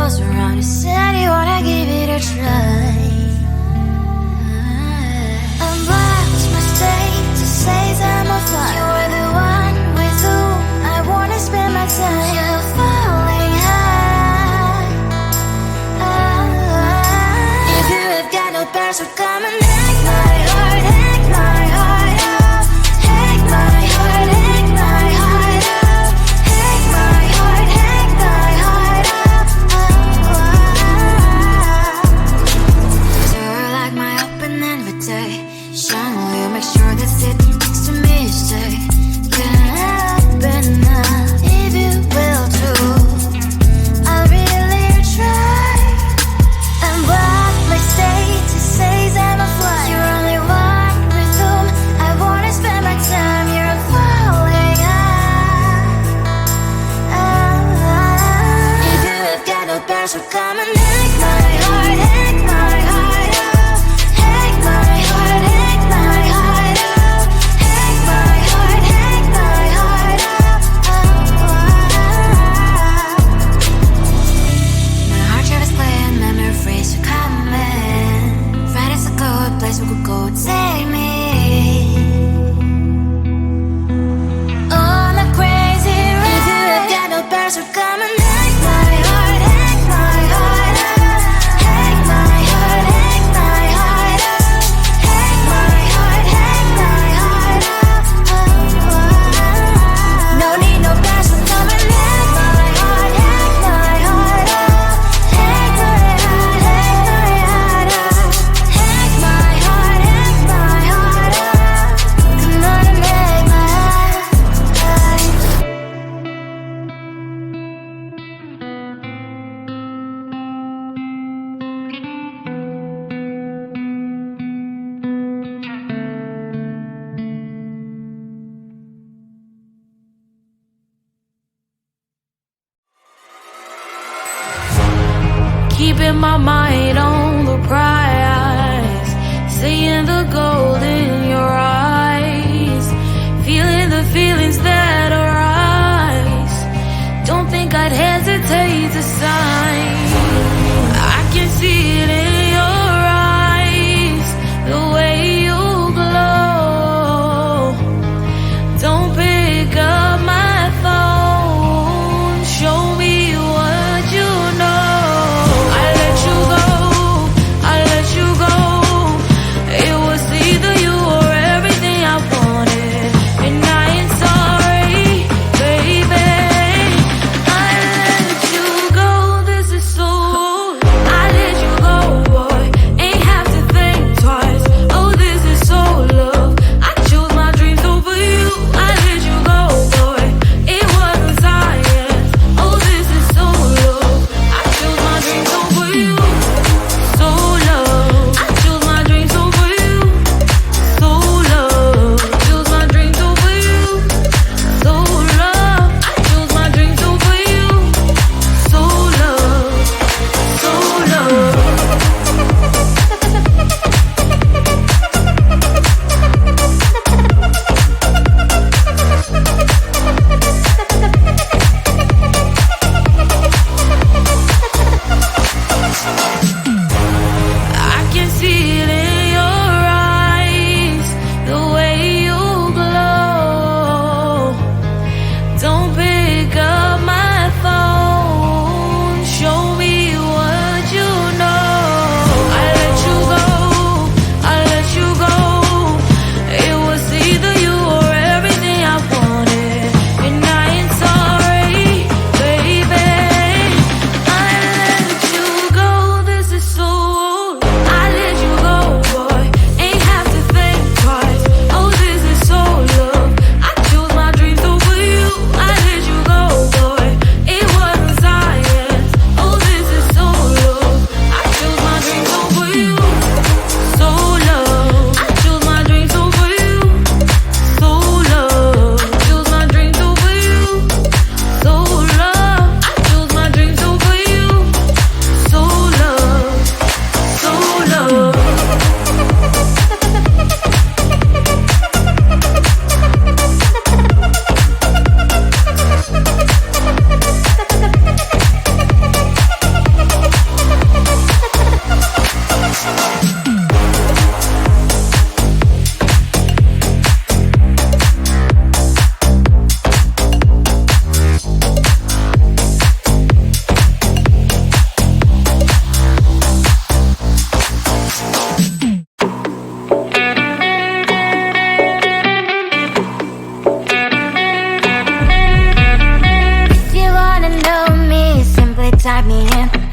close around. You said you wanna give it a try. I'm blessed, mistake to say I'm a fly. You are the one with whom I wanna spend my time. You're falling high. If you have got no bears, so come and hack my heart, hack my heart out. Hack my heart, hack my heart out. Hack my heart, hack my heart out. You're like my open invitation. Will you make sure that sitting next to me you stay? Can happen now if you will too. I'll really try. And what mistake to say I'm a fly. You're only one with whom I wanna spend my time. You're falling high. If you have got no bears, so come and hack my heart, hack my heart out. Hack my heart, hack my heart out. Hack my heart, hack my heart out. My heart tried to play and memory freeze, so come in. Friday's a good place we could go, take me. On a crazy ride. If you have got no bears, so come and hack my heart, hack my heart out. Hack my heart, hack my heart out. Hack my heart, hack my heart out. No need no bears, so come and hack my heart, hack my heart out. Hack my heart, hack my heart out. Hack my heart, hack my heart out. Come on and make my heart. Keeping my mind on the prize, seeing the gold in your eyes, feeling the feelings that arise. Don't think I'd hesitate to sign. I can see it in your eyes, the way you glow. Don't pick up my phone, show me what you know. I let you go, I let you go. It was either you or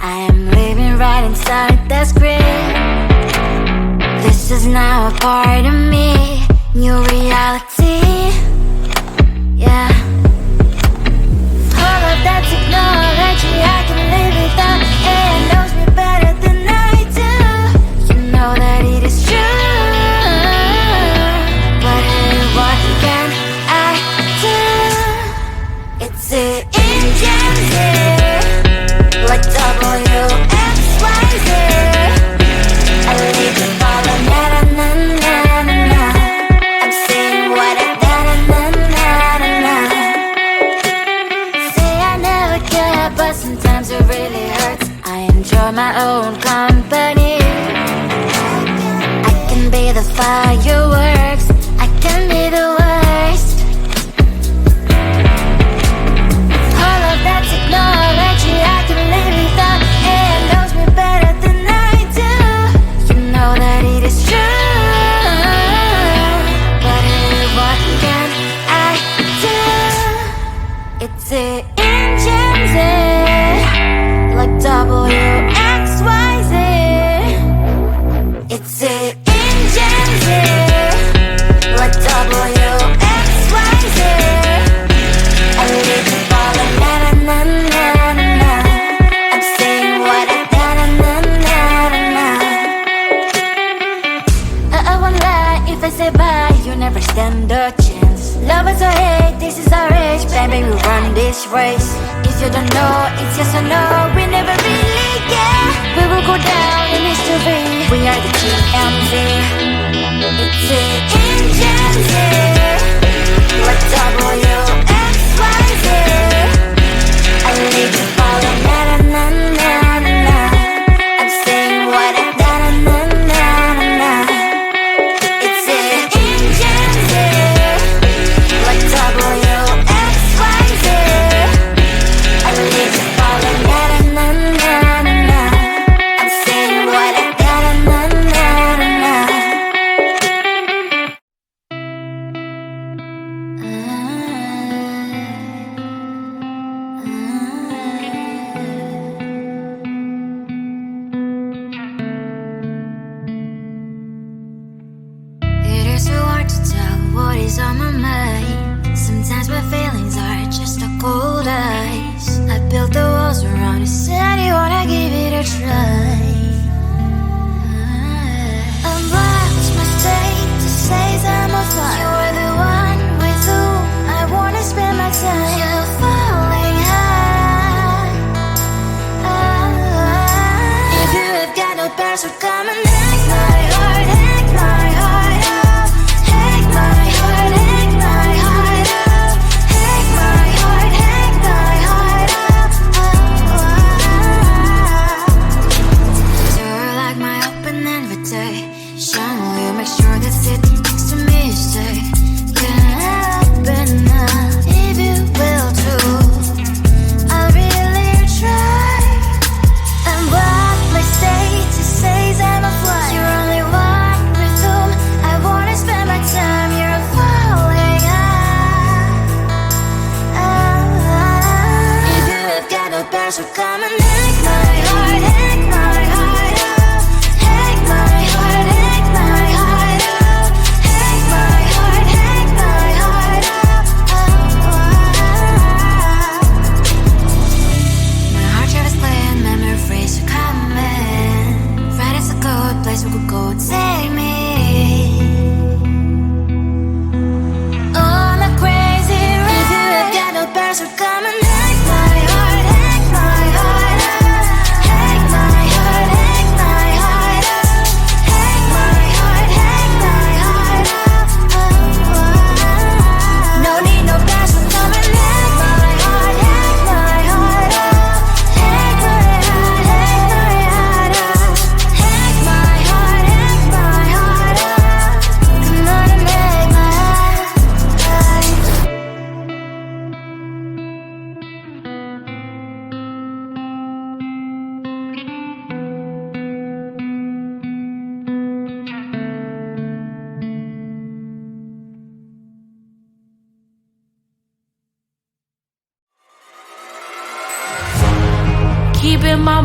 I am living right inside the screen. This is now a part of me, new reality. Yeah. All of that technology I can live without. It knows me better than I do. You know that it is true. But hey, what can I do? It's the engine like WXYZ. I leave the follow, na na na na na na. I'm saying what I na na na na na na. Say I never care, but sometimes it really hurts. I enjoy my own company. I can be the fireworks, I can be the worst. All of that technology I can live without. It knows me better than I do. You know that it is true. But hey, what can I do? It's the engines like WXYZ. It's the engines like WXYZ. I live to follow, na na na na na na. I'm saying what I na na na na na na. I won't lie if I say bye, you never stand a chance. Love us or hate, this is our age, baby, we run this race. If you don't know, it's yes or no, we never really care. We will go down in history, we are the TMZ. It's the engines like WXYZ. I live to follow, na na na na na na. I'm saying what I na na na na na na. It's the engines like WXYZ. I live to follow, na na na na na. I'm saying what I na na na na na. It is so hard to tell what is on my mind. Sometimes my feelings are just a cold ice. I built the walls around you, said you wanna give it a try. Unbox my state to say I'm a fly. You are the one with whom I wanna spend my time. You're falling high. If you have got no past, so come and hack my heart, hack my heart out. Hack my heart, hack my heart out. Hack my heart, hack my heart out. You're like my open invitation. Will you make sure that sitting next to me is safe? Can I open up if you will too? I'll really try. And what my status says I'm a fly. You're only one with whom I wanna spend my time. You're falling high. If you have got no past, so come and hack my heart, hack my heart out. Hack my heart, hack my heart out. Hack my heart, hack my heart out. My heart travels playing memories are coming. Right as a good place we could go, take me. On a crazy ride. If you have got no past, so come and hack my heart, hack my heart out. Hack my heart, hack my heart out. Hack my heart, hack my heart out. No need no past, so come and hack my heart, hack my heart out. Hack my heart, hack my heart out. Hack my heart, hack my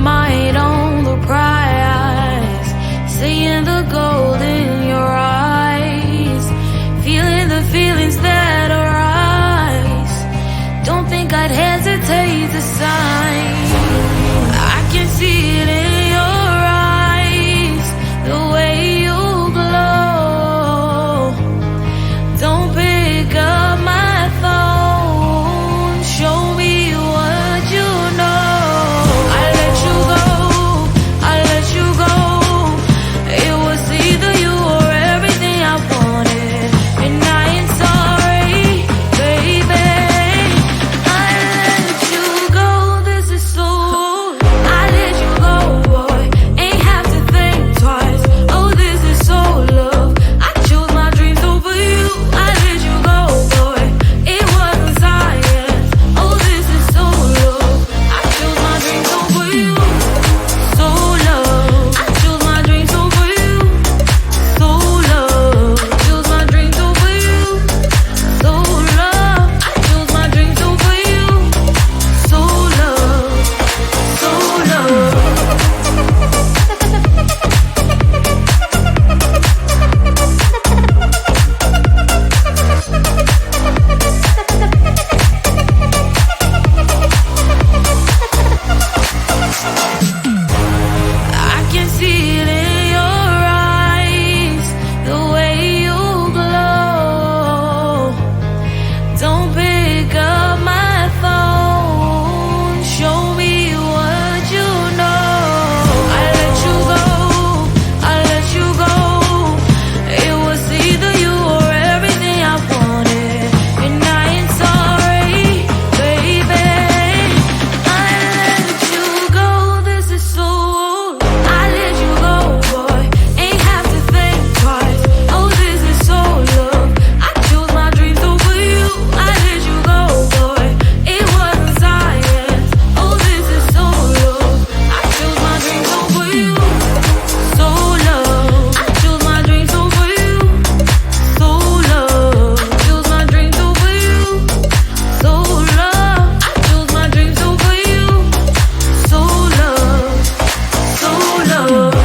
mind on the prize, seeing the gold in your eyes, feeling the feelings that arise. Don't think I'd hesitate to sign. I can see it in your eyes, the way you glow. Don't pick up my phone, show me what you know. I let you go, I let you go. It was either you or everything I wanted, and I ain't sorry, baby. I let you go, this is so. I let you go, boy, ain't have to think twice. Oh, this is so love. I chose my dreams over you. I let you go, boy, it wasn't science. Oh, this is so love. I chose my dreams over you. So love. I chose my dreams over you. So love. Chose my dreams over you. So love. I chose my dreams over you. So love. So love. I can see it in your eyes, the way you glow. Don't pick up my phone, show me what you know. I let you go, I let you go. It was either you or everything I wanted, and I ain't sorry, baby. I let you go, this is so. I let you go, boy, ain't have to think twice. Oh, this is so love. I chose my dreams over you. I let you go, boy, it wasn't science. Oh, this is so love. I chose my dreams over you. So love. I chose my dreams over you. So love. Chose my dreams over you. So love. I chose my dreams over you. So love. So love.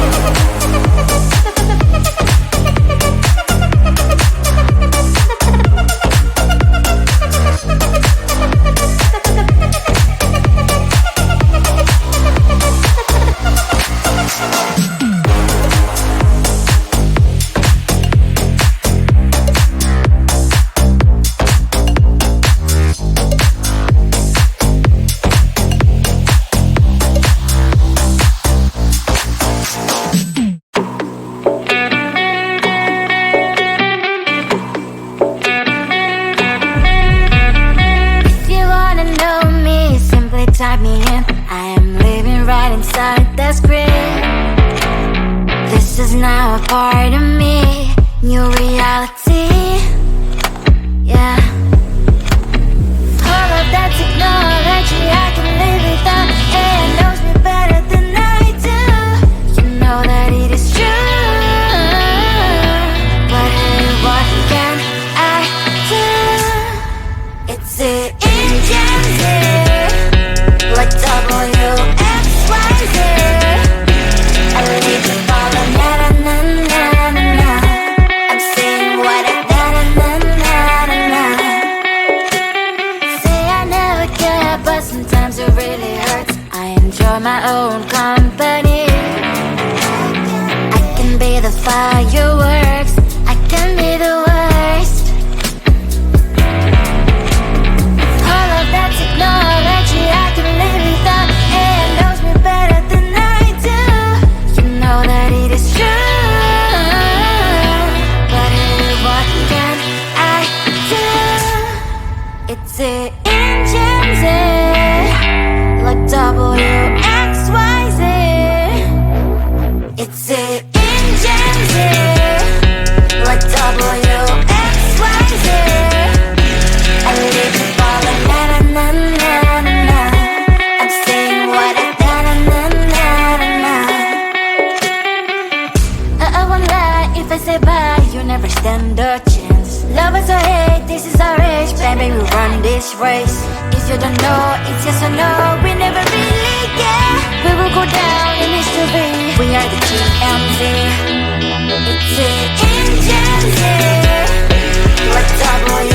If you wanna know me, simply type me in. I am living right inside the screen. This is now a part of me, new reality. Yeah. All of that technology, I can live without. AI knows me better than I do. You know that it is true. But hey, what can I do? It's the engines here, like WXYZ. I leave the ball on na na na na na na. I'm saying what I na na na na na. Say I never care, but sometimes it really hurts. I enjoy my own company. I can be the fireworks, I can be the worst. All of that technology, I can live without. AI knows me better than I do. You know that it is true. But hey, what can I do? It's the engines, like WXYZ. It's the engines, like WXYZ. I live the ball on na na na na na. I'm saying what I na na na na na. I won't lie if I say bye, you never stand a chance. Love us or hate, this is our age, baby, we run this race. If you don't know, it's yes or no, we never really care. We will go down in history. We are the TMZ. It's an engine here. Let's double